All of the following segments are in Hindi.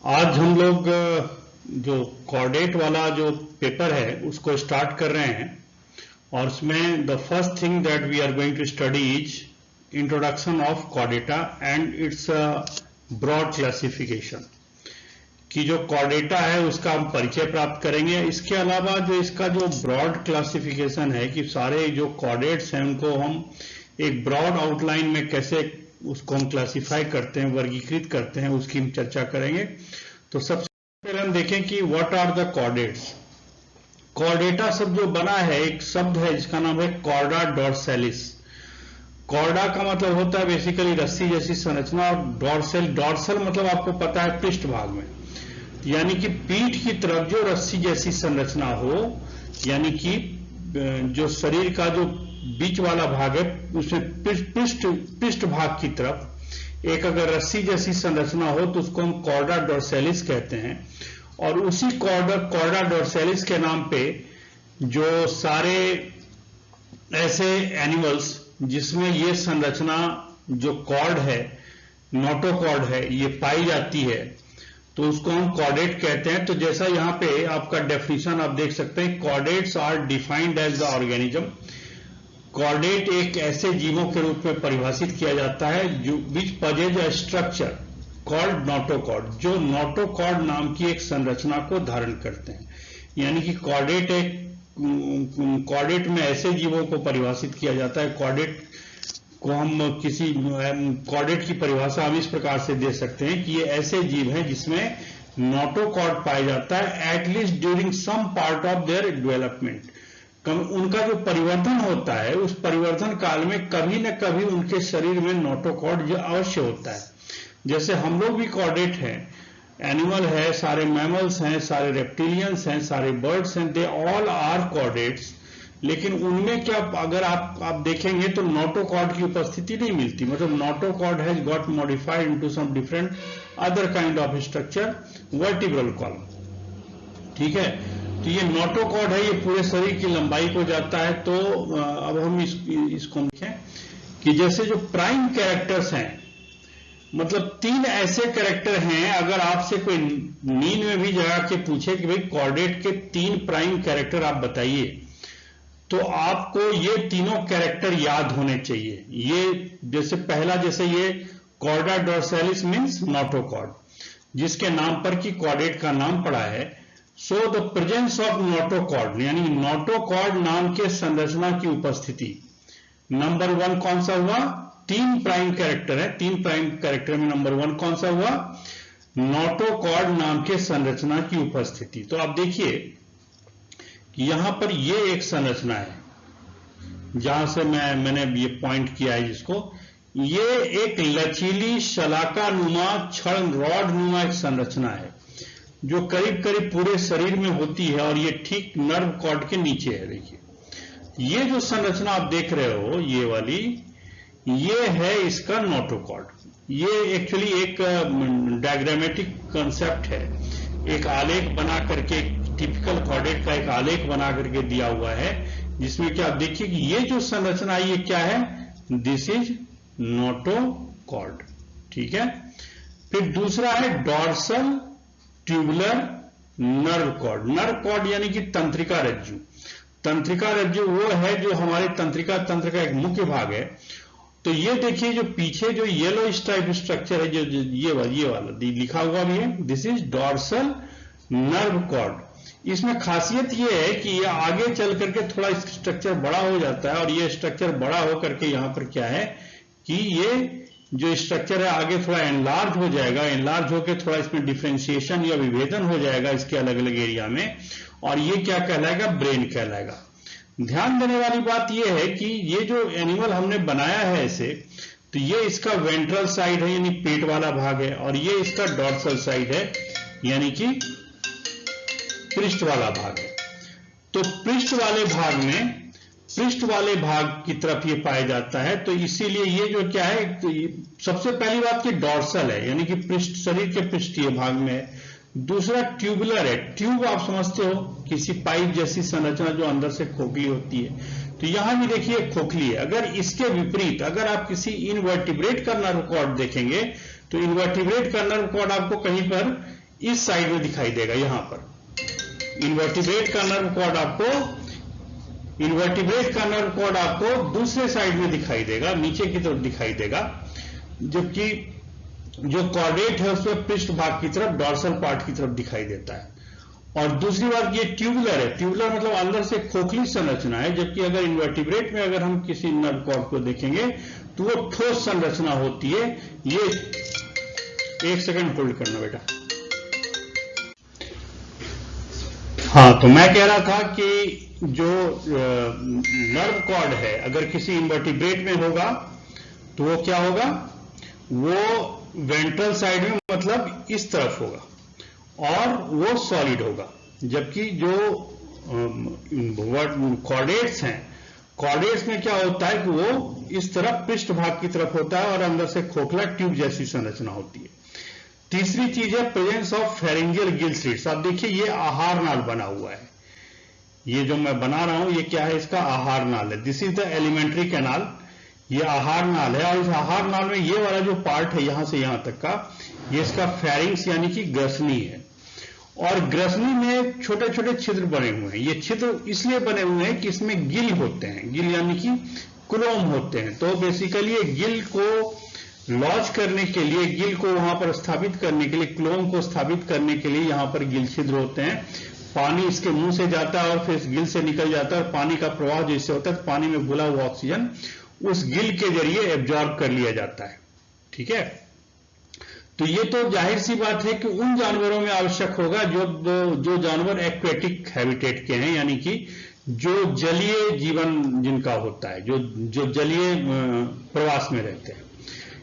आज हम लोग जो कॉर्डेट वाला जो पेपर है उसको स्टार्ट कर रहे हैं और उसमें the first thing that we are going to study is introduction of Chordata and its broad classification कि जो कॉर्डेटा है उसका हम परिचय प्राप्त करेंगे। इसके अलावा जो इसका जो ब्रॉड क्लासिफिकेशन है कि सारे जो कॉर्डेट्स हैं उनको हम एक ब्रॉड आउटलाइन में कैसे उसको हम क्लासिफाई करते हैं, वर्गीकृत करते हैं, उसकी हम चर्चा करेंगे। तो सबसे पहले हम देखें कि what are the chordates. Chordata शब्द जो बना है, एक शब्द है जिसका नाम है कॉर्डा डॉर्सैलिस। कॉर्डा का मतलब होता है बेसिकली रस्सी जैसी संरचना, और डॉर्सल मतलब आपको पता है पृष्ठभाग में, यानी कि पीठ की तरफ जो रस्सी जैसी संरचना हो, यानी कि जो शरीर का जो बीच वाला भाग है उसमें पृष्ठ भाग की तरफ एक अगर रस्सी जैसी संरचना हो तो उसको हम कॉर्डा डॉर्सैलिस कहते हैं। और उसी कॉर्डा डॉर्सैलिस के नाम पे जो सारे ऐसे एनिमल्स जिसमें ये संरचना जो कॉर्ड है, नोटोकॉर्ड है, ये पाई जाती है तो उसको हम कॉर्डेट कहते हैं। तो जैसा यहां पे आपका डेफिनेशन आप देख सकते हैं, chordates are defined as the organism. Chordate एक ऐसे जीवों के रूप में परिभाषित किया जाता है जो which possess a structure called notochord, जो नोटोकॉर्ड नाम की एक संरचना को धारण करते हैं। यानी कि कॉर्डेट में ऐसे जीवों को परिभाषित किया जाता है। कॉर्डेट को हम कॉर्डेट की परिभाषा हम इस प्रकार से दे सकते हैं कि ये ऐसे जीव हैं जिसमें नोटोकॉर्ड पाया जाता है at least during some part of their development. उनका जो परिवर्तन होता है उस परिवर्तन काल में कभी न कभी उनके शरीर में नोटोकॉर्ड अवश्य होता है। जैसे हम लोग भी कॉर्डेट हैं, एनिमल है, सारे मैमल्स हैं, सारे रेप्टिलियंस हैं, सारे बर्ड्स हैं, दे ऑल आर कॉर्डेट्स। लेकिन उनमें क्या अगर आप देखेंगे तो नोटोकॉर्ड की उपस्थिति नहीं मिलती, मतलब notochord has got modified into some different other kind of structure, vertebral column. ठीक है, तो ये नोटोकॉर्ड है, ये पूरे शरीर की लंबाई को जाता है। तो अब हम इसको लिखें कि जैसे जो प्राइम कैरेक्टर्स हैं, मतलब 3 ऐसे कैरेक्टर हैं, अगर आपसे कोई नींद में भी जगा के पूछे कि भाई कॉर्डेट के 3 प्राइम कैरेक्टर आप बताइए, तो आपको ये तीनों कैरेक्टर याद होने चाहिए। ये जैसे पहला, जैसे ये कॉर्डा डॉर्सैलिस मीन्स नोटोकॉर्ड, जिसके नाम पर कि कॉर्डेट का नाम पड़ा है। So the presence of notochord, यानी नोटोकॉर्ड नाम के संरचना की उपस्थिति। नंबर 1 कौन सा हुआ? 3 प्राइम कैरेक्टर है, 3 प्राइम कैरेक्टर में नंबर 1 कौन सा हुआ? नोटोकॉर्ड नाम के संरचना की उपस्थिति। तो आप देखिए कि यहां पर ये एक संरचना है, जहां से मैंने ये पॉइंट किया है जिसको, ये एक लचीली शलाकानुमा छड़ रॉड नुमा एक संरचना है जो करीब करीब पूरे शरीर में होती है, और ये ठीक नर्व कॉर्ड के नीचे है। देखिए ये जो संरचना आप देख रहे हो, ये वाली, ये है इसका नोटोकॉर्ड। ये एक्चुअली एक डायग्रामेटिक कंसेप्ट है, एक आलेख बना करके, टिपिकल कॉर्डेट का एक आलेख बना करके दिया हुआ है, जिसमें क्या आप देखिए कि ये जो संरचना है ये क्या है? This is notochord. ठीक है, फिर दूसरा है dorsal tubular nerve cord. Nerve cord यानी कि तंत्रिका रज्जु। तंत्रिका रज्जु वो है जो हमारे तंत्रिका तंत्र का एक मुख्य भाग है। तो ये देखिए जो पीछे जो येलो टाइप स्ट्रक्चर है, जो ये वाला लिखा हुआ भी है, this is dorsal nerve cord. इसमें खासियत ये है कि ये आगे चल करके थोड़ा स्ट्रक्चर बड़ा हो जाता है, और ये स्ट्रक्चर बड़ा हो करके यहां पर क्या है कि ये जो स्ट्रक्चर है आगे थोड़ा एनलार्ज हो जाएगा, एनलार्ज होकर थोड़ा इसमें डिफरेंशिएशन या विभेदन हो जाएगा इसके अलग अलग एरिया में, और ये क्या कहलाएगा? ब्रेन कहलाएगा। ध्यान देने वाली बात यह है कि ये जो एनिमल हमने बनाया है ऐसे, तो ये इसका वेंट्रल साइड है यानी पेट वाला भाग है, और ये इसका डॉर्सल साइड है यानी कि पृष्ठ वाला भाग है। तो पृष्ठ वाले भाग की तरफ ये पाया जाता है। तो इसीलिए ये जो क्या है, तो सबसे पहली बात कि डॉर्सल है यानी कि पृष्ठ, शरीर के पृष्ठीय भाग में है। दूसरा ट्यूबुलर है, ट्यूब आप समझते हो, किसी पाइप जैसी संरचना जो अंदर से खोखली होती है, तो यहां भी देखिए खोखली है। अगर इसके विपरीत अगर आप किसी इनवर्टिब्रेट का नर्व कॉर्ड देखेंगे तो इनवर्टिब्रेट का नर्व कॉर्ड आपको कहीं पर इस साइड में दिखाई देगा, यहां पर इन्वर्टिब्रेट का नर्व कॉर्ड आपको दूसरे साइड में दिखाई देगा, नीचे की तरफ दिखाई देगा, जबकि जो कॉर्डेट है उसमें पृष्ठ भाग की तरफ, डॉर्सल पार्ट की तरफ दिखाई देता है। और दूसरी बात ये ट्यूबुलर है, ट्यूबुलर मतलब अंदर से खोखली संरचना है, जबकि अगर इन्वर्टिब्रेट में अगर हम किसी नर्व कॉर्ड को देखेंगे तो वो ठोस संरचना होती है। ये एक सेकंड होल्ड करना बेटा। हाँ, तो मैं कह रहा था कि जो नर्व कॉर्ड है अगर किसी इन्वर्टिब्रेट में होगा तो वो क्या होगा, वो वेंट्रल साइड में मतलब इस तरफ होगा और वो सॉलिड होगा, जबकि जो कॉर्डेट्स हैं, कॉर्डेट्स में क्या होता है कि वो इस तरफ पृष्ठ भाग की तरफ होता है और अंदर से खोखला ट्यूब जैसी संरचना होती है। तीसरी चीज है presence of pharyngeal gill slits. आप देखिए ये आहार नाल बना हुआ है, ये जो मैं बना रहा हूं ये क्या है, इसका आहार नाल है। This is the alimentary canal, ये आहार नाल है और इस आहार नाल में ये वाला जो पार्ट है यहां से यहां तक का, ये इसका फेरिंग्स यानी कि ग्रसनी है। और ग्रसनी में छोटे छोटे छिद्र बने हुए हैं। ये छिद्र इसलिए बने हुए हैं कि इसमें गिल होते हैं, गिल यानी कि क्लोम होते हैं। तो बेसिकली ये गिल को लॉन्च करने के लिए, गिल को वहां पर स्थापित करने के लिए, क्लोम को स्थापित करने के लिए यहां पर गिल छिद्र होते हैं। पानी इसके मुंह से जाता है और फिर गिल से निकल जाता है और पानी का प्रवाह जैसे होता है, पानी में घुला हुआ ऑक्सीजन उस गिल के जरिए एब्जॉर्ब कर लिया जाता है। ठीक है, तो ये तो जाहिर सी बात है कि उन जानवरों में आवश्यक होगा जो जानवर एक्वेटिक हैबिटेट के हैं, यानी कि जो जलीय जीवन जिनका होता है, जो जलीय प्रवास में रहते हैं।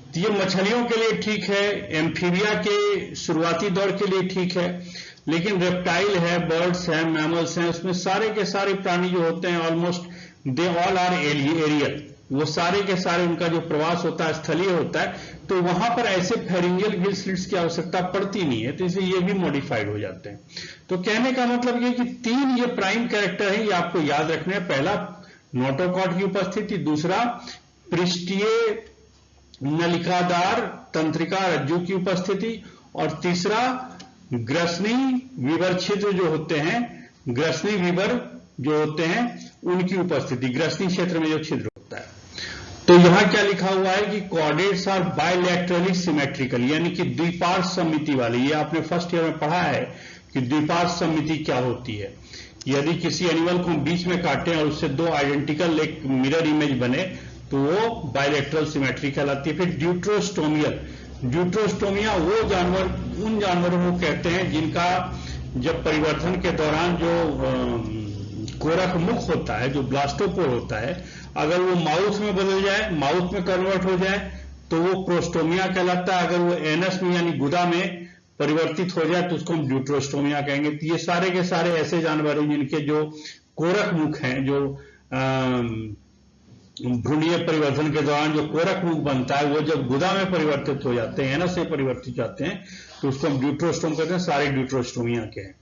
तो ये मछलियों के लिए ठीक है, एम्फीबिया के शुरुआती दौर के लिए ठीक है, लेकिन रेप्टाइल है, बर्ड्स हैं, मैमल्स हैं, उसमें सारे के सारे प्राणी जो होते हैं almost they all are aerial, वो सारे के सारे उनका जो प्रवास होता है स्थलीय होता है, तो वहां पर ऐसे फेरिंजियल गिल स्लिट्स की आवश्यकता पड़ती नहीं है, तो इसलिए ये भी मॉडिफाइड हो जाते हैं। तो कहने का मतलब ये कि तीन ये प्राइम कैरेक्टर है, ये आपको याद रखने हैं। पहला नोटोकॉर्ड की उपस्थिति, दूसरा पृष्ठीय नलिकादार तंत्रिका रज्जु की उपस्थिति, और तीसरा ग्रसनी विवर छिद्र जो होते हैं, ग्रसनी विवर जो होते हैं उनकी उपस्थिति, ग्रसनी क्षेत्र में जो छिद्र होता है। तो यहां क्या लिखा हुआ है कि कॉर्डेट्स आर बायलैटरली सिमेट्रिकल, यानी कि द्विपार्श्व सममिति वाले। ये आपने फर्स्ट ईयर में पढ़ा है कि द्विपार्श्व सममिति क्या होती है। यदि किसी एनिमल को बीच में काटें और उससे दो आइडेंटिकल एक मिरर इमेज बने तो वो बायलैटरल सिमेट्री कहलाती है। फिर ड्यूट्रोस्टोमियल, ड्यूट्रोस्टोमिया वो जानवर, उन जानवरों को कहते हैं जिनका जब परिवर्तन के दौरान जो कोरक मुख होता है, जो ब्लास्टोपोर होता है, अगर वो माउथ में बदल जाए, माउथ में कन्वर्ट हो जाए तो वो प्रोस्टोमिया कहलाता है। अगर वो एनस में यानी गुदा में परिवर्तित हो जाए तो उसको हम ड्यूट्रोस्टोमिया कहेंगे। तो ये सारे के सारे ऐसे जानवर हैं जिनके जो कोरक मुख हैं, जो भ्रूणीय परिवर्तन के दौरान जो कोरक मुख बनता है, वो जब गुदा में परिवर्तित हो जाते हैं, एनस में परिवर्तित जाते हैं, तो उसको हम ड्यूट्रोस्टोम कहते हैं। सारे ड्यूट्रोस्टोमिया के हैं।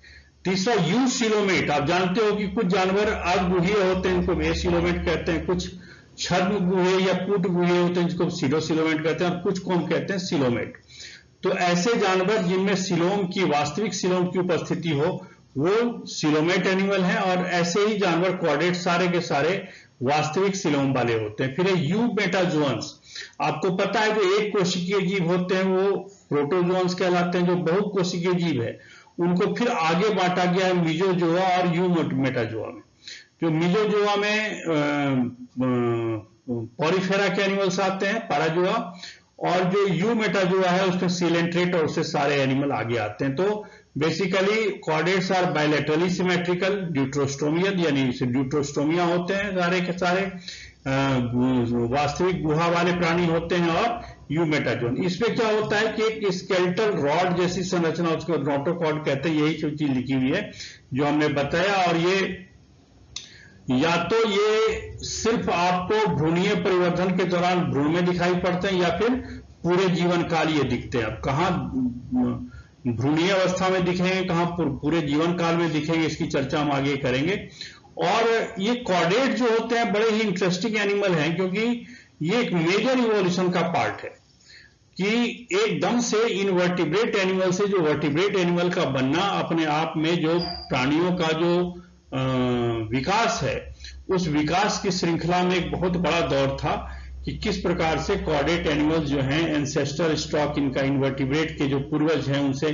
तीसरा यूसिलोमेट, आप जानते हो कि कुछ जानवर अगुहीय होते हैं, इनको एसिलोमेट कहते हैं, कुछ छद्म गुहे या कूट गुहे होते हैं जिसको सीडोसिलोमेट कहते हैं, और कुछ को हम कहते हैं सिलोमेट। तो ऐसे जानवर जिनमें सिलोम की, वास्तविक सिलोम की उपस्थिति हो, वो सिलोमेट एनिमल हैं, और ऐसे ही जानवर कॉर्डेट सारे के सारे वास्तविक सिलोम वाले होते हैं। फिर यू मेटाजोन्स, आपको पता है जो एक कोशिकीय जीव होते हैं वो प्रोटोजोन्स कहलाते हैं, जो बहु कोशिकीय जीव है उनको फिर आगे बांटा गया है मिजोजोआ और यू मेटाजोआ में। जो मिजोजोआ में पॉरीफेरा के एनिमल्स आते हैं, पैराजोआ, और जो यू मेटाजोआ है उसमें सीलेंट्रेट और उससे सारे एनिमल आगे आते हैं। तो basically chordates are bilaterally symmetrical, deuterostomial यानी ड्यूट्रोस्टोमिया होते हैं सारे के सारे, वास्तविक गुहा वाले प्राणी होते हैं, और यू मेटाजोन। इसमें क्या होता है कि एक स्केलेटल रॉड जैसी संरचना, उसको नोटोकॉर्ड कहते हैं, यही चीज लिखी हुई है जो हमने बताया। और ये या तो ये सिर्फ आपको भ्रूणीय परिवर्तन के दौरान भ्रूण में दिखाई पड़ते हैं, या फिर पूरे जीवन काल ये दिखते हैं। अब कहां भ्रूणीय अवस्था में दिखेंगे, कहां पूरे जीवन काल में दिखेंगे, इसकी चर्चा हम आगे करेंगे। और ये कॉर्डेट जो होते हैं बड़े ही इंटरेस्टिंग एनिमल हैं, क्योंकि ये एक मेजर इवोल्यूशन का पार्ट है कि एकदम से इनवर्टिब्रेट एनिमल से जो वर्टिब्रेट एनिमल का बनना, अपने आप में जो प्राणियों का जो विकास है, उस विकास की श्रृंखला में एक बहुत बड़ा दौर था कि किस प्रकार से कॉर्डेट एनिमल्स जो हैं, एंसेस्टर स्टॉक इनका, इनवर्टिब्रेट के जो पूर्वज हैं उनसे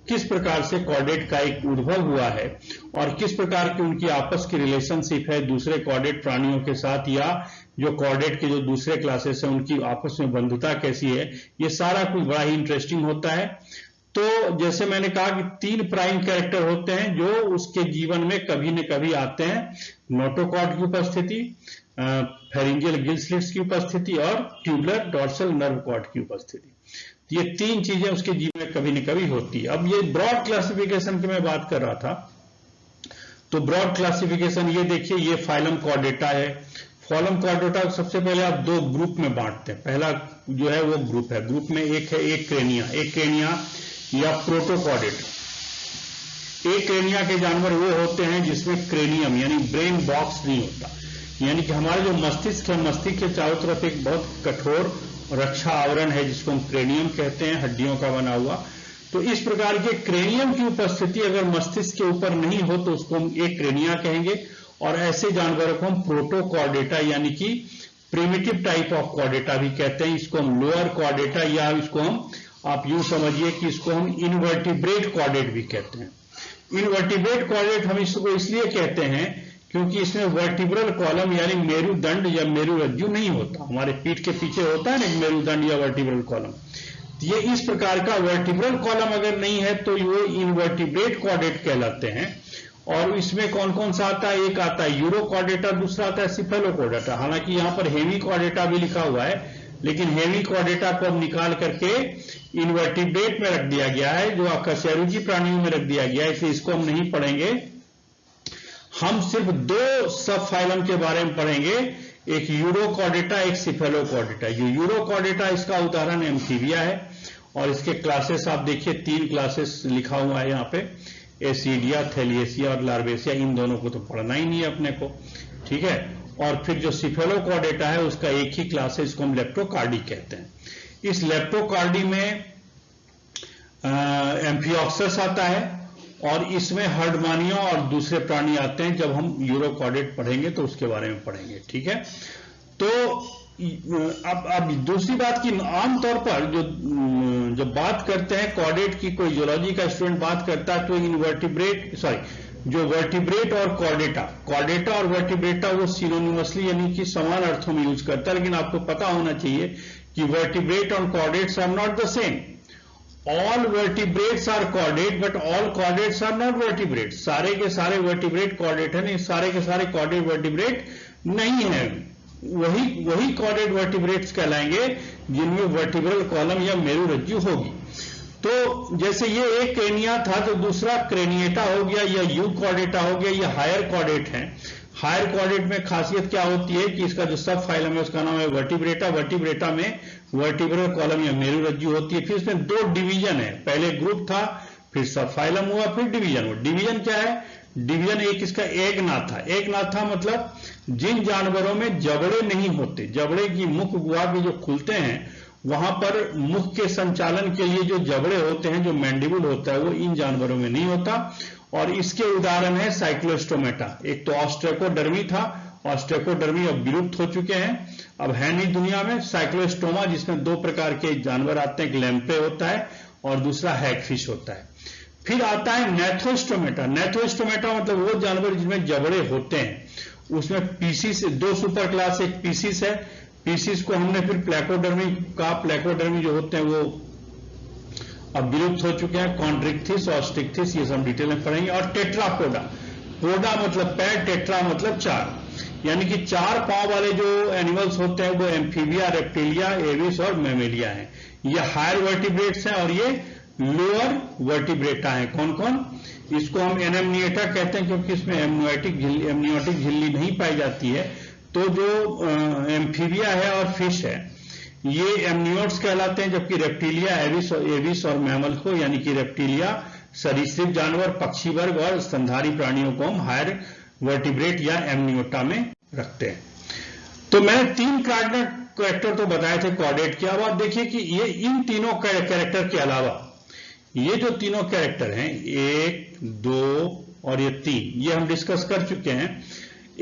किस प्रकार से कॉर्डेट का एक उद्भव हुआ है और किस प्रकार की उनकी आपस की रिलेशनशिप है दूसरे कॉर्डेट प्राणियों के साथ, या जो कॉर्डेट के जो दूसरे क्लासेस हैं उनकी आपस में बंधुता कैसी है, ये सारा कुछ बड़ा ही इंटरेस्टिंग होता है। तो जैसे मैंने कहा कि 3 प्राइम कैरेक्टर होते हैं जो उसके जीवन में कभी न कभी आते हैं, नोटोकॉर्ड की उपस्थिति, फेरिंजियल गिल स्लिट्स की उपस्थिति और ट्यूबुलर डॉर्सल नर्व कॉर्ड की उपस्थिति। ये 3 चीजें उसके जीवन में कभी न कभी होती है। अब ये ब्रॉड क्लासिफिकेशन की मैं बात कर रहा था, तो ब्रॉड क्लासिफिकेशन ये देखिए, ये फाइलम कॉर्डेटा है। फाइलम कॉर्डेटा को सबसे पहले आप 2 ग्रुप में बांटते हैं। पहला जो है वो ग्रुप है, ग्रुप में एक है एक क्रेनिया या प्रोटोकॉर्डेट। एक क्रेनिया के जानवर वो होते हैं जिसमें क्रेनियम यानी ब्रेन बॉक्स नहीं होता, यानी कि हमारे जो मस्तिष्क है, मस्तिष्क के चारों तरफ एक बहुत कठोर रक्षा आवरण है जिसको हम क्रेनियम कहते हैं, हड्डियों का बना हुआ। तो इस प्रकार के क्रेनियम की उपस्थिति अगर मस्तिष्क के ऊपर नहीं हो तो उसको हम एक क्रेनिया कहेंगे, और ऐसे जानवरों को हम प्रोटोकॉर्डेटा यानी कि प्रिमिटिव टाइप ऑफ कॉर्डेटा भी कहते हैं। इसको हम लोअर कॉर्डेटा, या इसको हम आप यूं समझिए कि इसको हम इनवर्टिब्रेट कॉर्डेट भी कहते हैं। इनवर्टिब्रेट कॉर्डेट हम इसको इसलिए कहते हैं क्योंकि इसमें वर्टिब्रल कॉलम यानी मेरुदंड या मेरुरज्जु नहीं होता। हमारे पीठ के पीछे होता है ना मेरुदंड या वर्टिब्रल कॉलम, ये इस प्रकार का वर्टिब्रल कॉलम अगर नहीं है तो ये इनवर्टिब्रेट कॉर्डेट कहलाते हैं। और इसमें कौन कौन सा आता है? एक आता है यूरोकॉर्डेटा, दूसरा आता है सिफेलोकॉर्डेटा। हालांकि यहां पर हेमीकॉर्डेटा भी लिखा हुआ है, लेकिन हेमीकॉर्डेटा को अब निकाल करके इनवर्टिब्रेट में रख दिया गया है, जो अकशेरुकी प्राणियों में रख दिया गया है, इसलिए इसको हम नहीं पढ़ेंगे। हम सिर्फ 2 सब फाइलम के बारे में पढ़ेंगे, एक यूरोकॉर्डेटा, एक सिफेलोकॉर्डेटा। जो यूरोकॉर्डेटा इसका उदाहरण एम्फीबिया है, और इसके क्लासेस आप देखिए 3 क्लासेस लिखा हुआ है यहाँ पे, एसिडिया, थैलिएसिया और लार्वेसिया। इन दोनों को तो पढ़ना ही नहीं है अपने को, ठीक है। और फिर जो सिफेलोकॉर्डेटा है उसका एक ही क्लास है, इसको हम लेप्टोकार्डी कहते हैं। इस लेप्टोकार्डी में एम्फिऑक्सस आता है, और इसमें हर्डमानिया और दूसरे प्राणी आते हैं। जब हम यूरोकॉर्डेट पढ़ेंगे तो उसके बारे में पढ़ेंगे, ठीक है। तो अब दूसरी बात की, आमतौर पर जब बात करते हैं कॉर्डेट की, कोई जियोलॉजी का स्टूडेंट बात करता है तो जो वर्टिब्रेट और कॉर्डेटा और वर्टिब्रेटा वो सिनोनिमसली यानी कि समान अर्थों में यूज करता है। लेकिन आपको पता होना चाहिए कि वर्टिब्रेट और chordates are not the same. All vertebrates are chordate but all chordates are not vertebrate. सारे के सारे वर्टिब्रेट कॉर्डेट है नहीं, सारे के सारे कॉर्डेट वर्टिब्रेट नहीं है। वही कॉर्डेट वर्टिब्रेट्स कहलाएंगे जिनमें वर्टिब्रल कॉलम या मेरुरज्जु होगी। तो जैसे ये एक क्रेनिया था तो दूसरा क्रेनिएटा हो गया, या यूकॉर्डेटा हो गया, ये हायर कॉर्डेट है। हायर कॉर्डेट में खासियत क्या होती है कि इसका जो सब फाइलम है उसका नाम है वर्टिब्रेटा। वर्टिब्रेटा में वर्टिब्रल कॉलम या मेरुरज्जु होती है। फिर इसमें 2 डिवीजन है, पहले ग्रुप था, फिर सब फाइलम हुआ, फिर डिवीजन हुआ। डिवीजन क्या है? डिवीजन एक इसका एकनाथा मतलब जिन जानवरों में जबड़े नहीं होते, जबड़े की मुख गुहा के जो खुलते हैं वहां पर मुख के संचालन के लिए जो जबड़े होते हैं, जो मैंडिबुल होता है, वो इन जानवरों में नहीं होता। और इसके उदाहरण है साइक्लोस्टोमेटा। एक तो ऑस्ट्रेकोडर्मी था, ऑस्ट्रेकोडर्मी अब विलुप्त हो चुके हैं, अब है नहीं दुनिया में। साइक्लोस्टोमा जिसमें 2 प्रकार के जानवर आते हैं, एक लैंपे होता है और दूसरा हैगफिश होता है। फिर आता है नेथोस्टोमेटा। नेथोस्टोमेटा मतलब वो जानवर जिसमें जबड़े होते हैं। उसमें पीसीस 2 सुपर क्लास, एक पीसीस है, पीसीस को हमने फिर प्लेकोडर्मी का, प्लेकोडर्मी जो होते हैं वो अब विलुप्त हो चुके हैं। कॉन्ड्रिक्थिस और स्टिक्थिस ये सब डिटेल में पढ़ेंगे। और टेट्रापोडा, पोडा मतलब पैर, टेट्रा मतलब 4, यानी कि 4 पांव वाले जो एनिमल्स होते हैं वो एम्फीबिया, रेप्टिलिया, एविस और मेमेलिया हैं। ये हायर वर्टिब्रेट्स हैं और ये लोअर वर्टिब्रेटा है। कौन कौन? इसको हम एनेमनिएटा कहते हैं क्योंकि इसमें एमनियोटिक झिल्ली नहीं पाई जाती है। तो जो एम्फीबिया है और फिश है ये एमनियोट्स कहलाते हैं, जबकि रेप्टिलिया, एविस और मैमल को यानी कि रेप्टिलिया सरीसृप जानवर, पक्षी वर्ग और स्तनधारी प्राणियों को हम हायर वर्टिब्रेट या एमनियोटा में रखते हैं। तो मैंने 3 कैरेक्टर तो बताए थे कॉर्डेट के। अब आप देखिए कि ये इन तीनों कैरेक्टर के अलावा ये जो तीनों कैरेक्टर हैं, 1, 2 और ये 3, ये हम डिस्कस कर चुके हैं।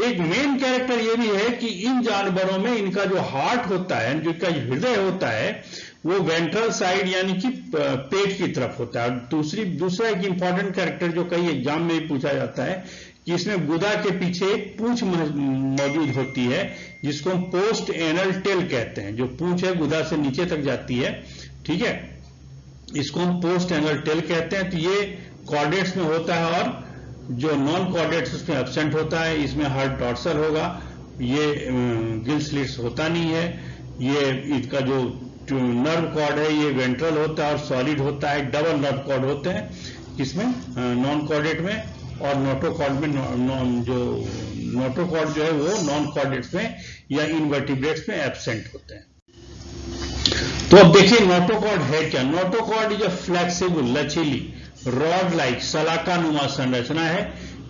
एक मेन कैरेक्टर ये भी है कि इन जानवरों में इनका जो हार्ट होता है, जो इनका हृदय होता है, वो वेंट्रल साइड यानी कि पेट की तरफ होता है। दूसरा एक इंपॉर्टेंट कैरेक्टर जो कई एग्जाम में भी पूछा जाता है कि इसमें गुदा के पीछे एक पूंछ मौजूद होती है, जिसको हम पोस्ट एनल टेल कहते हैं। जो पूंछ है गुदा से नीचे तक जाती है, ठीक है, इसको हम पोस्ट एनल टेल कहते हैं। तो ये कॉर्डेट्स में होता है और जो नॉन कॉर्डेट्स उसमें एब्सेंट होता है। इसमें हार्ट डॉर्सल होगा, ये गिल स्लिट्स होता नहीं है। ये इसका जो नर्व कॉर्ड है ये वेंट्रल होता है और सॉलिड होता है। डबल नर्व कॉर्ड होते हैं किसमें, नॉन कॉर्डेट में, और नोटोकॉर्ड में जो नोटोकॉर्ड जो है वो नॉन कॉर्डेट्स में या इनवर्टिब्रेट्स में एब्सेंट होते हैं। तो अब देखिए नोटोकॉर्ड है क्या। नोटोकॉर्ड इज अ फ्लेक्सिबल, लचीली, रॉड लाइक, सलाकानुमा संरचना है।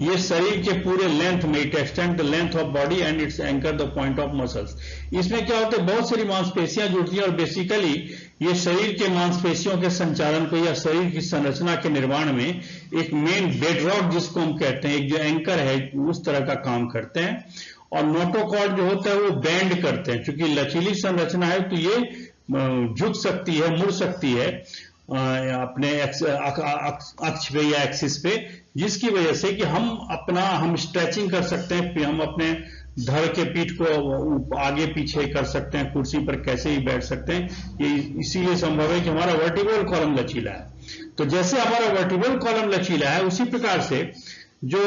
ये शरीर के पूरे लेंथ में, it extend the length of body and it's anchor the point of muscles. इसमें क्या होता है, बहुत सारी मांसपेशियां जुड़ती हैं और बेसिकली ये शरीर के मांसपेशियों के संचालन को या शरीर की संरचना के निर्माण में एक मेन बेडरॉक जिसको हम कहते हैं, एक जो एंकर है, उस तरह का काम करते हैं। और नोटोकॉर्ड जो होता है वो बैंड करते हैं, क्योंकि लचीली संरचना है तो ये झुक सकती है, मुड़ सकती है अपने अक्ष पे या एक्सिस पे, जिसकी वजह से कि हम स्ट्रेचिंग कर सकते हैं, हम अपने धड़ के पीठ को आगे पीछे कर सकते हैं, कुर्सी पर कैसे ही बैठ सकते हैं। ये इसीलिए संभव है कि हमारा वर्टिब्रल कॉलम लचीला है। तो जैसे हमारा वर्टिब्रल कॉलम लचीला है, उसी प्रकार से जो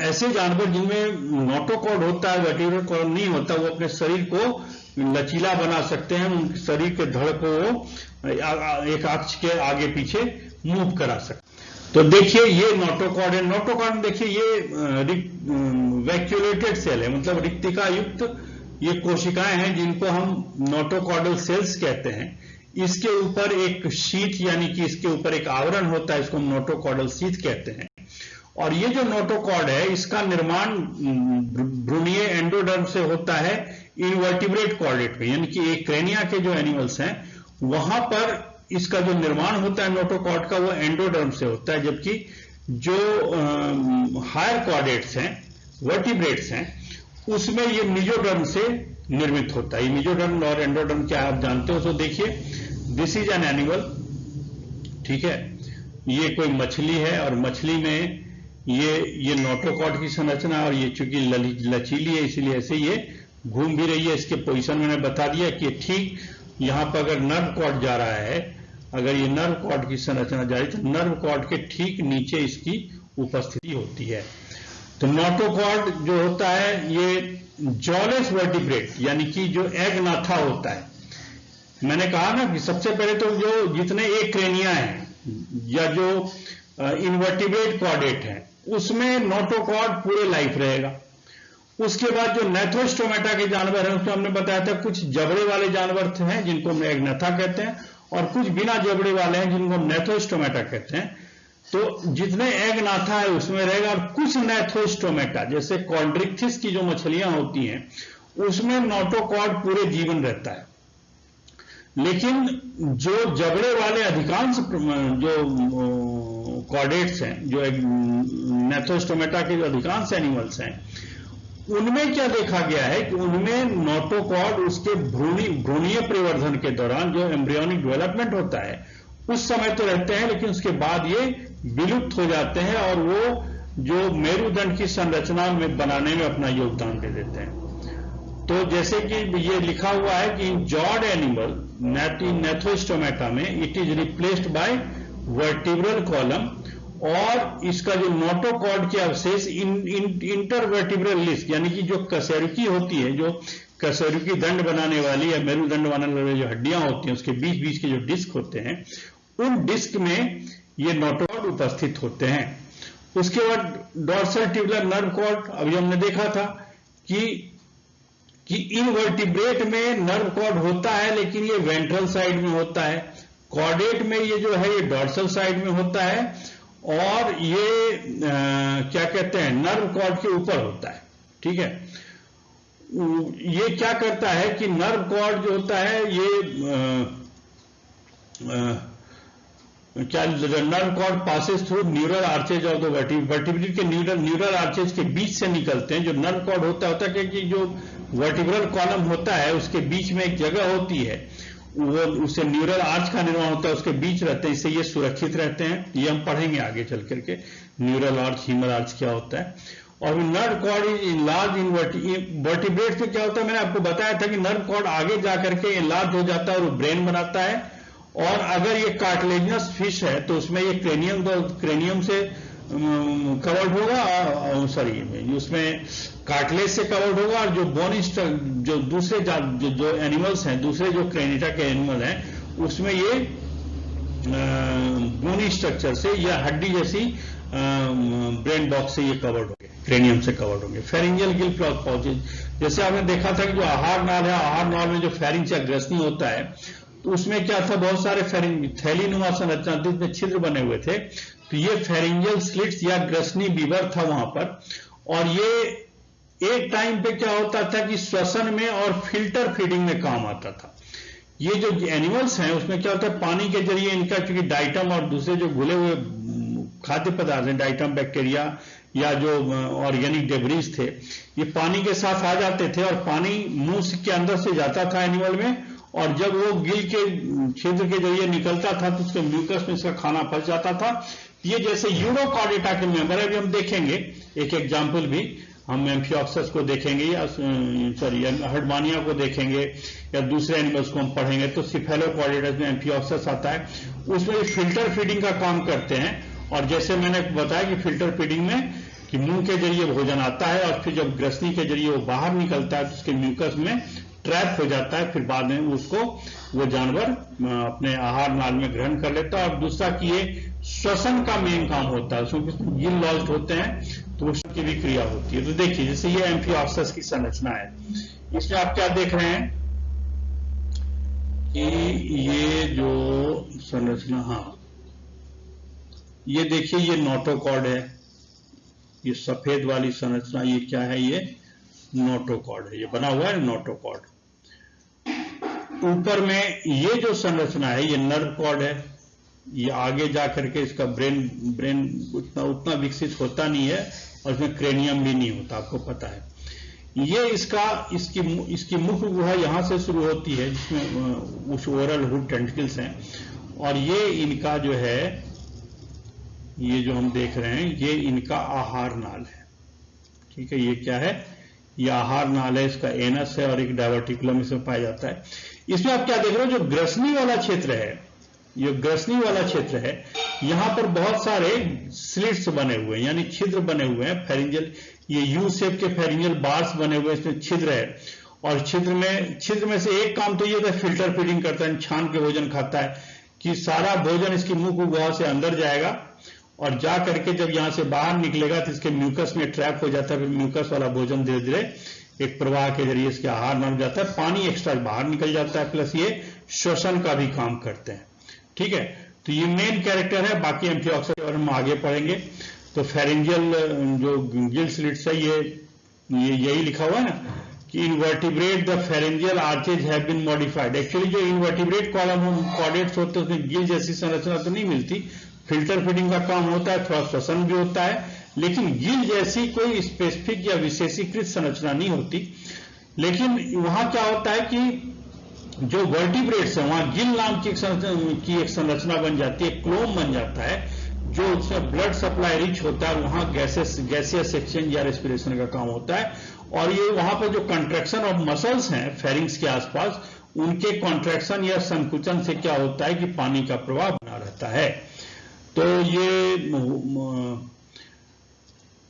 ऐसे जानवर जिनमें नोटोकॉर्ड होता है, वर्टिब्रल कॉलम नहीं होता, वो अपने शरीर को लचीला बना सकते हैं, उनके शरीर के धड़ को एक अक्ष के आगे पीछे मूव करा सकते हैं। तो देखिए ये नोटोकॉर्ड है। नोटोकॉर्ड देखिए ये वैक्यूलेटेड सेल है, मतलब रिक्तिका युक्त ये कोशिकाएं हैं जिनको हम नोटोकॉर्डल सेल्स कहते हैं। इसके ऊपर एक शीट यानी कि इसके ऊपर एक आवरण होता है, इसको हम नोटोकॉर्डल शीट कहते हैं। और ये जो नोटोकॉर्ड है इसका निर्माण भ्रूणीय एंडोडर्म से होता है इनवर्टिब्रेट कॉर्डेट में, यानी कि एक क्रेनिया के जो एनिमल्स हैं वहां पर इसका जो निर्माण होता है नोटोकॉर्ड का वो एंडोडर्म से होता है, जबकि जो हायर कॉर्डेट्स हैं, वर्टिब्रेट्स हैं, उसमें ये मेसोडर्म से निर्मित होता है। ये मेसोडर्म और एंडोडर्म क्या आप जानते हो। तो देखिए दिस इज एन एनिमल, ठीक है, ये कोई मछली है और मछली में ये नोटोकॉर्ड की संरचना, और ये चूंकि लचीली है इसलिए ऐसे ये घूम भी रही है। इसके पोजीशन मैंने बता दिया कि ठीक यहां पर अगर नर्व कॉर्ड जा रहा है, अगर ये नर्व कॉर्ड की संरचना जा रही है तो नर्व कॉर्ड के ठीक नीचे इसकी उपस्थिति होती है। तो नोटोकॉर्ड जो होता है ये जॉलेस वर्टिब्रेट यानी कि जो एगनाथा होता है। मैंने कहा ना कि सबसे पहले तो जो जितने एक क्रेनिया है या जो इनवर्टिब्रेट कॉर्डेट है उसमें नोटोकॉर्ड पूरे लाइफ रहेगा। उसके बाद जो नेथ्रोस्टोमेटा के जानवर हैं उसमें हमने बताया था कुछ जबड़े वाले जानवर हैं जिनको हम एगनाथा कहते हैं, और कुछ बिना जबड़े वाले हैं जिनको हम नेथ्रोस्टोमेटा कहते हैं। तो जितने एगनाथा है उसमें रहेगा, और कुछ नेथ्रोस्टोमेटा जैसे कॉन्ड्रिक्थिस की जो मछलियां होती हैं उसमें नोटोकॉर्ड पूरे जीवन रहता है। लेकिन जो जबड़े वाले अधिकांश जो कॉर्डेट्स हैं, जो नेथ्रोस्टोमेटा के जो अधिकांश एनिमल्स हैं, उनमें क्या देखा गया है कि उनमें नोटोकॉर्ड उसके भ्रूणीय परिवर्धन के दौरान जो एम्ब्रियोनिक डेवलपमेंट होता है उस समय तो रहते हैं, लेकिन उसके बाद ये विलुप्त हो जाते हैं और वो जो मेरुदंड की संरचना में बनाने में अपना योगदान दे देते हैं। तो जैसे कि ये लिखा हुआ है कि इन जॉड एनिमल नेथ्रोस्टोमेटा में it is replaced by vertebral column, और इसका जो नोटोकॉर्ड के अवशेष इंटरवर्टिब्रल डिस्क यानी कि जो कशेरुकी होती है, जो कशेरुकी दंड बनाने वाली या मेरुदंड बनाने वाली जो हड्डियां होती हैं उसके बीच बीच के जो डिस्क होते हैं उन डिस्क में ये नोटोकॉर्ड उपस्थित होते हैं। उसके बाद डॉर्सल ट्यूबुलर नर्व कॉर्ड, अभी हमने देखा था कि इनवर्टिब्रेट में नर्व कॉर्ड होता है लेकिन ये वेंट्रल साइड में होता है। कॉर्डेट में ये जो है ये डॉर्सल साइड में होता है, और ये क्या कहते हैं नर्व कॉर्ड के ऊपर होता है, ठीक है। ये क्या करता है कि नर्व कॉर्ड जो होता है ये क्या nerve cord passes through neural arches of the vertebral के न्यूरल आर्चेज के बीच से निकलते हैं। जो नर्व कॉर्ड होता है कि जो वर्टिब्रल कॉलम होता है उसके बीच में एक जगह होती है, वो उससे न्यूरल आर्च का निर्माण होता है, उसके बीच रहते हैं, इससे ये सुरक्षित रहते हैं। ये हम पढ़ेंगे आगे चल करके न्यूरल आर्च हीमर आर्च क्या होता है। और nerve cord is enlarge in vertebrates में क्या होता है, मैंने आपको बताया था कि नर्व कॉर्ड आगे जाकर के इनलार्ज हो जाता है और वो ब्रेन बनाता है। और अगर ये कार्टिलेजिनस फिश है तो उसमें ये क्रेनियम से कवर्ड होगा, सॉरी उसमें कार्टिलेज से कवर्ड होगा, और जो बोन जो दूसरे जो एनिमल्स हैं, दूसरे जो क्रेनिटा के एनिमल हैं उसमें ये बोनी स्ट्रक्चर से या हड्डी जैसी ब्रेन बॉक्स से ये कवर्ड होंगे, क्रेनियम से कवर्ड होंगे। फेरिंजियल गिल पाउचेज, जैसे आपने देखा था कि जो आहार नाल है, आहार नाल में जो फेरिंज या ग्रसनी होता है तो उसमें क्या था, बहुत सारे थैलीनुमा संरचना थी, उसमें छिद्र बने हुए थे। तो ये फेरिंजियल स्लिट्स या ग्रसनी बीवर था वहां पर। और ये एक टाइम पे क्या होता था कि श्वसन में और फिल्टर फीडिंग में काम आता था। ये जो एनिमल्स हैं उसमें क्या होता है, पानी के जरिए इनका, क्योंकि डाइटम और दूसरे जो घुले हुए खाद्य पदार्थ हैं, डाइटम बैक्टीरिया या जो ऑर्गेनिक डेब्रीज थे, ये पानी के साथ आ जाते थे और पानी मुंह के अंदर से जाता था एनिमल में, और जब वो गिल के छिद्र के जरिए निकलता था तो उसके म्यूकस में इसका खाना फंस जाता था। ये जैसे यूरोकॉर्डेटा के मेंबर है, अभी हम देखेंगे एक एग्जाम्पल भी, हम एम्फिऑक्सस को देखेंगे या हर्डमानिया को देखेंगे या दूसरे एनिमल्स को हम पढ़ेंगे तो सिफेलोकॉर्डेटा में एम्फिऑक्सस आता है, उसमें फिल्टर फीडिंग का काम करते हैं। और जैसे मैंने बताया कि फिल्टर फीडिंग में कि मुंह के जरिए भोजन आता है और फिर जब ग्रसनी के जरिए वो बाहर निकलता है तो उसके म्यूकस में ट्रैप हो जाता है, फिर बाद में उसको वो जानवर अपने आहार नाल में ग्रहण कर लेता है। और दूसरा कि ये श्वसन का मेन काम होता है, उसमें गिल लॉज्ड होते हैं तो उसकी भी क्रिया होती है। तो देखिए जैसे ये एम्फिऑक्सस की संरचना है, इसमें आप क्या देख रहे हैं कि ये जो संरचना, हाँ ये देखिए ये नोटोकॉर्ड है, ये सफेद वाली संरचना ये क्या है, ये नोटोकॉर्ड है, ये बना हुआ है नोटोकॉर्ड। ऊपर में ये जो संरचना है ये नर्व कॉर्ड है, ये आगे जा करके इसका ब्रेन उतना विकसित होता नहीं है और इसमें क्रेनियम भी नहीं होता, आपको पता है। ये इसकी मुख्य गुहा यहां से शुरू होती है जिसमें उस ओरल हुड टेंटिकल्स हैं, और ये इनका जो है, ये जो हम देख रहे हैं ये इनका आहार नाल है। ठीक है, ये क्या है, ये आहार नाल है, इसका एनस है और एक डायवर्टिकुलम इसमें पाया जाता है। इसमें आप क्या देख रहे हो, जो ग्रसनी वाला क्षेत्र है, ये ग्रसनी वाला क्षेत्र है, यहां पर बहुत सारे स्लिट्स बने हुए हैं, यानी छिद्र बने हुए हैं, फेरिंजियल, ये यू शेप के फेरिंजियल बार्स बने हुए हैं, इसमें छिद्र है। और छिद्र में से एक काम तो ये होता है, फिल्टर फीडिंग करता है, छान के भोजन खाता है, कि सारा भोजन इसकी मुंह की गुहा से अंदर जाएगा और जा करके जब यहां से बाहर निकलेगा तो इसके म्यूकस में ट्रैप हो जाता है। फिर म्यूकस वाला भोजन धीरे धीरे एक प्रवाह के जरिए इसके आहार बन जाता है, पानी एक्स्ट्रा बाहर निकल जाता है, प्लस ये श्वसन का भी काम करते हैं। ठीक है, तो ये मेन कैरेक्टर है। बाकी एम्फिऑक्सस और हम आगे पढ़ेंगे। तो फेरिंजियल जो गिल स्लिट्स है, ये यही लिखा हुआ है ना कि invertebrate the pharyngeal arches have been modified. Actually जो इनवर्टिब्रेट कॉलम कॉर्डेट्स होते हैं उसमें गिल जैसी संरचना तो नहीं मिलती, फिल्टर फीडिंग का काम होता है, थोड़ा श्वसन भी होता है, लेकिन गिल जैसी कोई स्पेसिफिक या विशेषीकृत संरचना नहीं होती। लेकिन वहां क्या होता है कि जो वर्टिब्रेट्स है वहां गिल नाम की एक संरचना बन जाती है, क्लोम बन जाता है, जो उसमें ब्लड सप्लाई रिच होता है, वहां गैसियस एक्सचेंज या रेस्पिरेशन का काम होता है। और ये वहां पर जो कंट्रैक्शन ऑफ मसल्स हैं फेरिंग्स के आसपास, उनके कॉन्ट्रैक्शन या संकुचन से क्या होता है कि पानी का प्रवाह बना रहता है। तो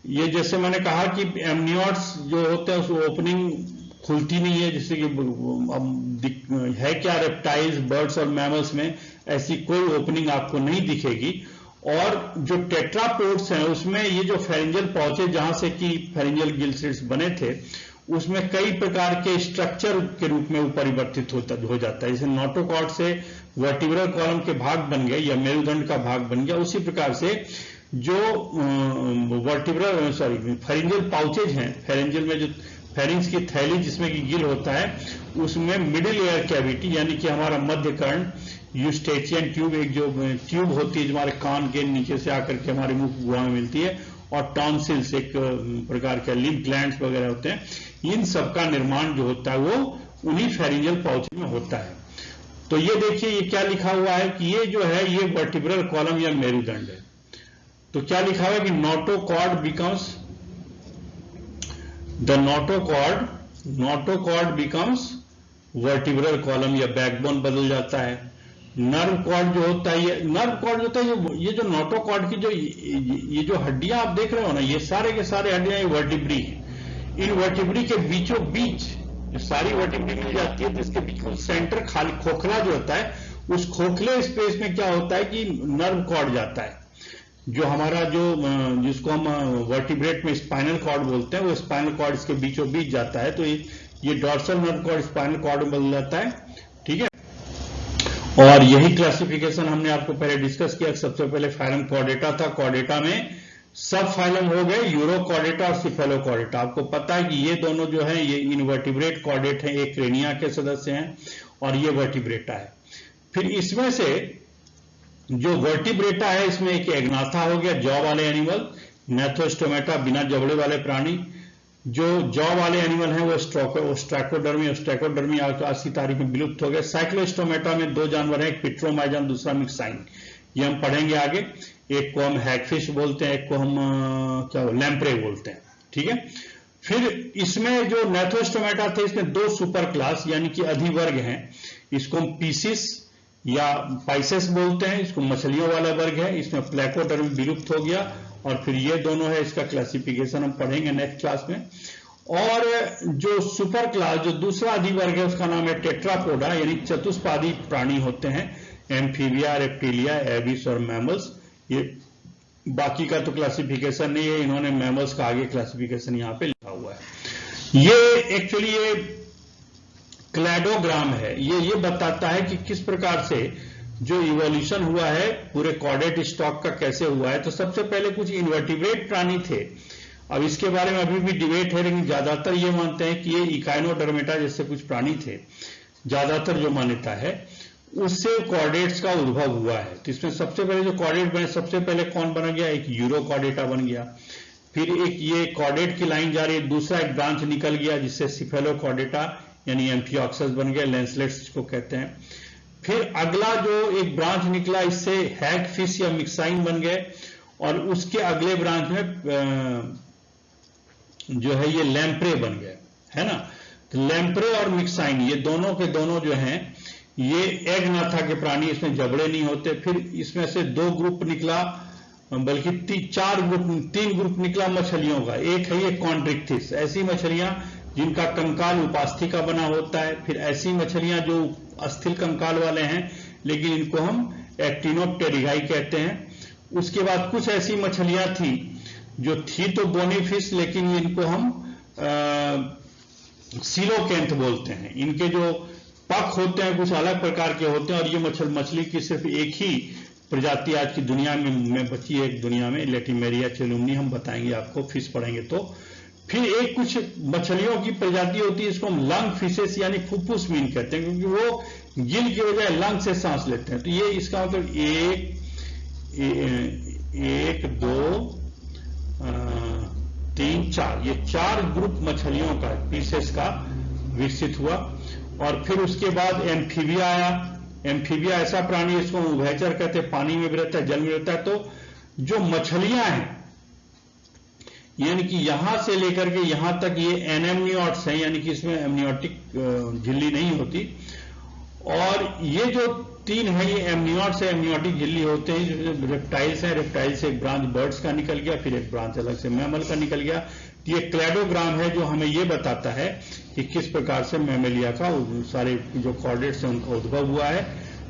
ये जैसे मैंने कहा कि एमनियोट्स जो होते हैं उसको ओपनिंग खुलती नहीं है, जैसे कि अब है क्या, रेप्टाइल्स, बर्ड्स और मैमल्स में ऐसी कोई ओपनिंग आपको नहीं दिखेगी। और जो टेट्रापोड्स हैं उसमें ये जो फेरिंजियल पाउचेज जहां से कि फेरिंजियल गिल स्लिट्स बने थे, उसमें कई प्रकार के स्ट्रक्चर के रूप में वो परिवर्तित हो जाता है। जैसे नोटोकॉर्ड से वर्टिब्रल कॉलम के भाग बन गए या मेरुदंड का भाग बन गया, उसी प्रकार से जो फेरिंजियल पाउचेज हैं, फेरिंजियल में जो फेरिंग्स की थैली जिसमें कि गिल होता है, उसमें मिडिल एयर कैविटी यानी कि हमारा मध्य कर्ण, यूस्टेचियन ट्यूब, एक जो ट्यूब होती है जो हमारे कान के नीचे से आकर के हमारे मुंह गुहा में मिलती है, और टॉन्सिल्स एक प्रकार के लिम्फ ग्लैंड्स वगैरह होते हैं, इन सब का निर्माण जो होता है वो उन्हीं फेरिंजियल पाउच में होता है। तो ये देखिए ये क्या लिखा हुआ है कि ये जो है ये वर्टिब्रल कॉलम या मेरुदंड है। तो क्या लिखा हुआ है कि notochord becomes the notochord becomes vertebral column या बैकबोन बदल जाता है। नर्व कॉर्ड जो होता है, ये नर्व कॉर्ड जो होता है, ये जो नोटोकॉर्ड की जो ये जो हड्डियां आप देख रहे हो ना, ये सारे के सारे हड्डियां ये वर्टिब्री हैं। इन वर्टिब्री के बीचों बीच सारी वर्टिब्री मिल जाती है, तो इसके बीच में सेंटर खाली खोखला जो होता है, उस खोखले स्पेस में क्या होता है कि नर्व कॉर्ड जाता है, जो हमारा जिसको हम वर्टिब्रेट में स्पाइनल कॉर्ड बोलते हैं, वो स्पाइनल कॉर्ड इसके बीचों बीच जाता है। तो ये dorsal nerve cord spinal cord में बदल जाता है, ठीक है। और यही क्लासिफिकेशन हमने आपको पहले डिस्कस किया। सबसे पहले फाइलम कॉर्डेटा था, कॉर्डेटा में सब फाइलम हो गए यूरोकॉर्डेटा और सिफेलोकॉर्डेटा। आपको पता है कि ये दोनों जो है ये इनवर्टिब्रेट कॉर्डेट हैं, एक क्रेनिया के सदस्य हैं और ये वर्टिब्रेटा है। फिर इसमें से जो वर्टिब्रेटा है इसमें एक एग्नाथा हो गया, जॉ वाले एनिमल, नेथोस्टोमेटा बिना जबड़े वाले प्राणी। जो जॉ वाले एनिमल हैं वो स्ट्रैकोडर्मी आज की तारीख में विलुप्त हो गए। साइक्लोस्टोमेटा में दो जानवर हैं, एक पिट्रोमाइजन दूसरा मिक्साइन, ये हम पढ़ेंगे आगे। एक को हम हैगफिश बोलते हैं, एक को हम लैम्प्रे बोलते हैं, ठीक है। फिर इसमें जो नेथोस्टोमेटा थे इसमें दो सुपर क्लास यानी कि अधिवर्ग हैं। इसको हम पीसिस या पाइसेस बोलते हैं, इसको मछलियों वाला वर्ग है। इसमें प्लेकोडर्मी विलुप्त हो गया। और फिर ये दोनों है, इसका क्लासिफिकेशन हम पढ़ेंगे नेक्स्ट क्लास में। और जो सुपर क्लास जो दूसरा अधिवर्ग है उसका नाम है टेट्रापोडा, यानी चतुष्पादी प्राणी होते हैं, एम्फीबिया, रेप्टिलिया, एबिस और मैमल्स। ये बाकी का तो क्लासिफिकेशन नहीं है, इन्होंने मैमल्स का आगे क्लासिफिकेशन यहां पे लिखा हुआ है। ये एक्चुअली ये क्लैडोग्राम है, ये बताता है कि किस प्रकार से जो इवोल्यूशन हुआ है पूरे कॉर्डेट स्टॉक का कैसे हुआ है। तो सबसे पहले कुछ इनवर्टिब्रेट प्राणी थे, अब इसके बारे में अभी भी डिबेट है, लेकिन ज्यादातर ये मानते हैं कि ये इकाइनोडर्मेटा जैसे कुछ प्राणी थे। ज्यादातर जो मान्यता है उससे कॉर्डेट्स का उद्भव हुआ है। तो इसमें सबसे पहले जो कॉर्डेट बने, सबसे पहले कौन बन गया, एक यूरोकॉर्डेटा बन गया। फिर एक ये कॉर्डेट की लाइन जा रही है, दूसरा एक ब्रांच निकल गया जिससे सिफेलोकॉर्डेटा यानी एम्फिऑक्सस बन गया, लैंसलेट्स जिसको कहते हैं। फिर अगला जो एक ब्रांच निकला इससे हैगफिश या मिक्साइन बन गए, और उसके अगले ब्रांच में जो है ये लैम्प्रे बन गए, है ना। तो लैम्प्रे और मिक्साइन ये दोनों के दोनों जो हैं ये एग्नाथा के प्राणी, इसमें जबड़े नहीं होते। फिर इसमें से दो ग्रुप निकला, बल्कि तीन ग्रुप निकला मछलियों का। एक है ये कॉन्ड्रिक्थिस, ऐसी मछलियां जिनका कंकाल उपास्थि का बना होता है। फिर ऐसी मछलियां जो अस्थिल कंकाल वाले हैं, लेकिन इनको हम एक्टिनोप्टेरिगाई कहते हैं। उसके बाद कुछ ऐसी मछलियां थी जो थी तो बोनीफिश, लेकिन इनको हम सिलोकेंथ बोलते हैं। इनके जो पख होते हैं कुछ अलग प्रकार के होते हैं, और ये मछली की सिर्फ एक ही प्रजाति आज की दुनिया में बची है, एक दुनिया में लेटिमेरिया चेलुमनी, हम बताएंगे आपको, फिश पढ़ेंगे तो। फिर एक कुछ मछलियों की प्रजाति होती है, इसको हम लंग फिशेस यानी फुफ्फुस मीन कहते हैं, क्योंकि वो गिल की बजाय लंग से सांस लेते हैं। तो ये इसका मतलब एक दो तीन चार, ये चार ग्रुप मछलियों का पीसेस का विकसित हुआ। और फिर उसके बाद एम्फीबिया आया। एम्फीबिया ऐसा प्राणी इसको उभयचर कहते हैं, पानी में भी रहता है, जल में रहता है। तो जो मछलियां हैं यानी कि यहां से लेकर के यहां तक ये एनेमनियोट्स हैं, यानी कि इसमें एमनियोटिक झिल्ली नहीं होती। और ये जो तीन है ये एमनियोट्स है, एमनियोटिक झिल्ली होते हैं। जो रेप्टाइल्स हैं, रेप्टाइल से एक ब्रांच बर्ड्स का निकल गया, फिर एक ब्रांच अलग से मैमल का निकल गया। ये क्लैडोग्राम है जो हमें ये बताता है कि किस प्रकार से मैमेलिया का सारे जो कॉर्डेट्स हैं उनका उद्भव हुआ है।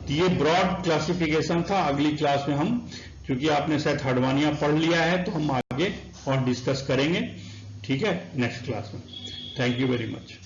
तो ये ब्रॉड क्लासिफिकेशन था। अगली क्लास में हम, क्योंकि आपने शायद हर्डवानिया पढ़ लिया है, तो हम आगे और डिस्कस करेंगे, ठीक है, नेक्स्ट क्लास में। Thank you very much.